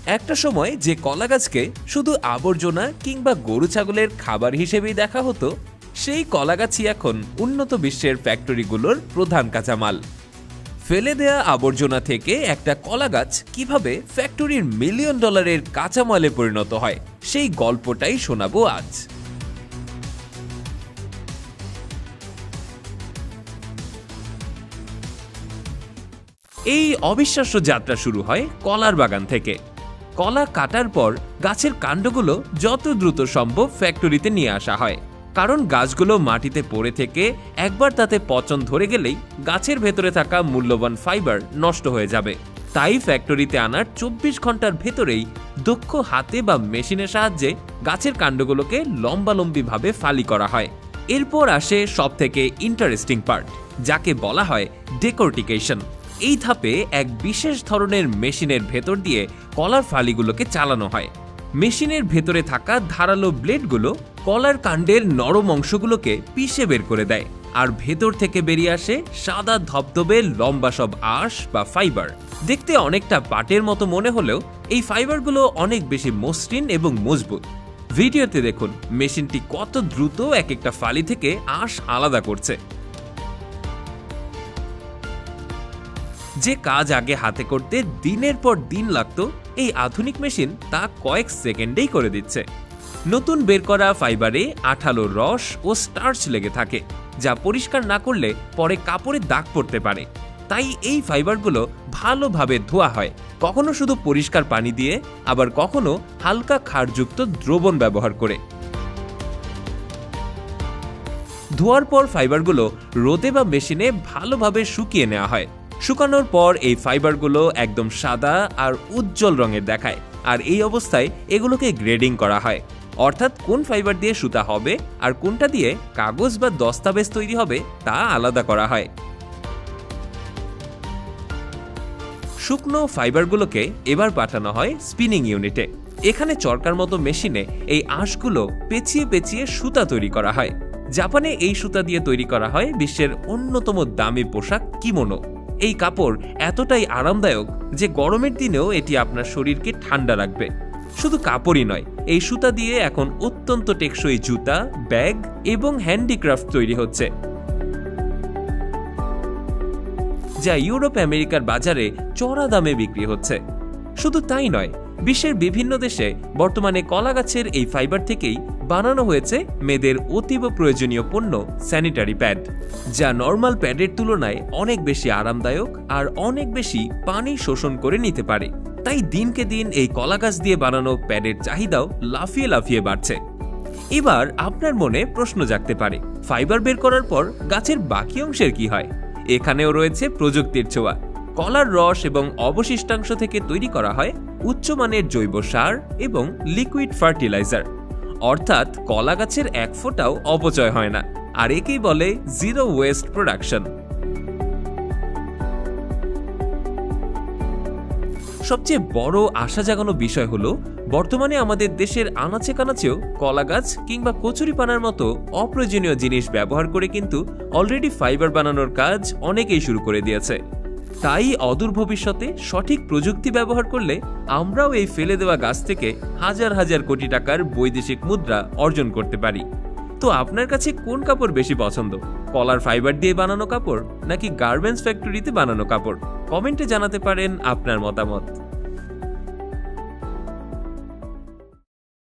একটা সময় যে কলা গাছকে শুধু আবর্জনা কিংবা গরু ছাগলের খাবার হিসেবেই দেখা হতো, সেই কলা গাছই এখন উন্নত বিশ্বের ফ্যাক্টরিগুলোর প্রধান কাঁচামাল। ফেলে দেয়া আবর্জনা থেকে একটা কলা গাছ কিভাবে ফ্যাক্টরির মিলিয়ন ডলারের কাঁচামালে পরিণত হয়, সেই গল্পটাই শোনাবো আজ। এই অবিশ্বাস্য যাত্রা শুরু হয় কলার বাগান থেকে। কলা কাটার পর গাছের কাণ্ডগুলো যত দ্রুত সম্ভব ফ্যাক্টরিতে নিয়ে আসা হয়, কারণ গাছগুলো মাটিতে পড়ে থেকে একবার তাতে পচন ধরে গেলেই গাছের ভেতরে থাকা মূল্যবান ফাইবার নষ্ট হয়ে যাবে। তাই ফ্যাক্টরিতে আনার 24 ঘন্টার ভেতরেই দক্ষ হাতে বা মেশিনের সাহায্যে গাছের কাণ্ডগুলোকে লম্বালম্বিভাবে ফালি করা হয়। এরপর আসে সবথেকে ইন্টারেস্টিং পার্ট, যাকে বলা হয় ডেকর্টিকেশন। এই ধাপে এক বিশেষ ধরনের মেশিনের ভেতর দিয়ে কলার ফালিগুলোকে চালানো হয়। মেশিনের ভেতরে থাকা ধারালো ব্লেডগুলো কলার কাণ্ডের নরম অংশগুলোকে পিষে বের করে দেয়, আর ভেতর থেকে বেরিয়ে আসে সাদা ধবধবে লম্বা সব আঁশ বা ফাইবার। দেখতে অনেকটা পাটের মতো মনে হলেও এই ফাইবারগুলো অনেক বেশি মসৃণ এবং মজবুত। ভিডিওতে দেখুন মেশিনটি কত দ্রুত এক একটা ফালি থেকে আঁশ আলাদা করছে। যে কাজ আগে হাতে করতে দিনের পর দিন লাগতো, এই আধুনিক মেশিন তা কয়েক সেকেন্ডেই করে দিচ্ছে। নতুন বের করা ফাইবারে আঠালো রস ও স্টার্চ লেগে থাকে, যা পরিষ্কার না করলে পরে কাপড়ে দাগ পড়তে পারে। তাই এই ফাইবারগুলো ভালোভাবে ধোয়া হয়, কখনো শুধু পরিষ্কার পানি দিয়ে, আবার কখনো হালকা ক্ষারযুক্ত দ্রবণ ব্যবহার করে। ধোয়ার পর ফাইবারগুলো রোদে বা মেশিনে ভালোভাবে শুকিয়ে নেওয়া হয়। শুকানোর পর এই ফাইবারগুলো একদম সাদা আর উজ্জ্বল রঙের দেখায়, আর এই অবস্থায় এগুলোকে গ্রেডিং করা হয়, অর্থাৎ কোন ফাইবার দিয়ে সুতা হবে আর কোনটা দিয়ে কাগজ বা দস্তাবেজ তৈরি হবে তা আলাদা করা হয়। শুকনো ফাইবারগুলোকে এবার পাঠানো হয় স্পিনিং ইউনিটে। এখানে চরকার মতো মেশিনে এই আঁশগুলো পেঁচিয়ে পেঁচিয়ে সুতা তৈরি করা হয়। জাপানে এই সুতা দিয়ে তৈরি করা হয় বিশ্বের অন্যতম দামি পোশাক কিমোনো। এই কাপড় এতটাই আরামদায়ক যে গরমের দিনেও এটি আপনার শরীরকে ঠান্ডা রাখবে। শুধু কাপড়ই নয়, এই সুতা দিয়ে এখন অত্যন্ত টেকসই জুতা, ব্যাগ এবং হ্যান্ডিক্রাফট তৈরি হচ্ছে, যা ইউরোপ আমেরিকার বাজারে চড়া দামে বিক্রি হচ্ছে। শুধু তাই নয়, বিশ্বের বিভিন্ন দেশে বর্তমানে কলা গাছের এই ফাইবার থেকেই বানানো হয়েছে মেয়েদের অতীব প্রয়োজনীয় পণ্য স্যানিটারি প্যাড, যা নর্মাল প্যাডের তুলনায় অনেক বেশি আরামদায়ক আর অনেক বেশি পানি শোষণ করে নিতে পারে। তাই দিনকে দিন এই কলা গাছ দিয়ে বানানো প্যাডের চাহিদাও লাফিয়ে লাফিয়ে বাড়ছে। এবার আপনার মনে প্রশ্ন জাগতে পারে, ফাইবার বের করার পর গাছের বাকি অংশের কি হয়? এখানেও রয়েছে প্রযুক্তির ছোঁয়া। কলার রস এবং অবশিষ্টাংশ থেকে তৈরি করা হয় উচ্চমানের জৈব সার এবং লিকুইড ফার্টিলাইজার, অর্থাৎ কলা গাছের এক ফোঁটাও অপচয় হয় না, আর একেই বলে জিরো ওয়েস্ট প্রোডাকশন। সবচেয়ে বড় আশা জাগানো বিষয় হলো, বর্তমানে আমাদের দেশের আনাচে কানাচেও কলা গাছ কিংবা কচুরিপানার মতো অপ্রয়োজনীয় জিনিস ব্যবহার করে কিন্তু অলরেডি ফাইবার বানানোর কাজ অনেকেই শুরু করে দিয়েছে। তাই অদূর ভবিষ্যতে সঠিক প্রযুক্তি ব্যবহার করলে আমরাও এই ফেলে দেওয়া গাছ থেকে হাজার হাজার কোটি টাকার বৈদেশিক মুদ্রা অর্জন করতে পারি। তো আপনার কাছে কোন কাপড় বেশি পছন্দ, কলার ফাইবার দিয়ে বানানো কাপড় নাকি গার্মেন্টস ফ্যাক্টরিতে বানানো কাপড়? কমেন্টে জানাতে পারেন আপনার মতামত।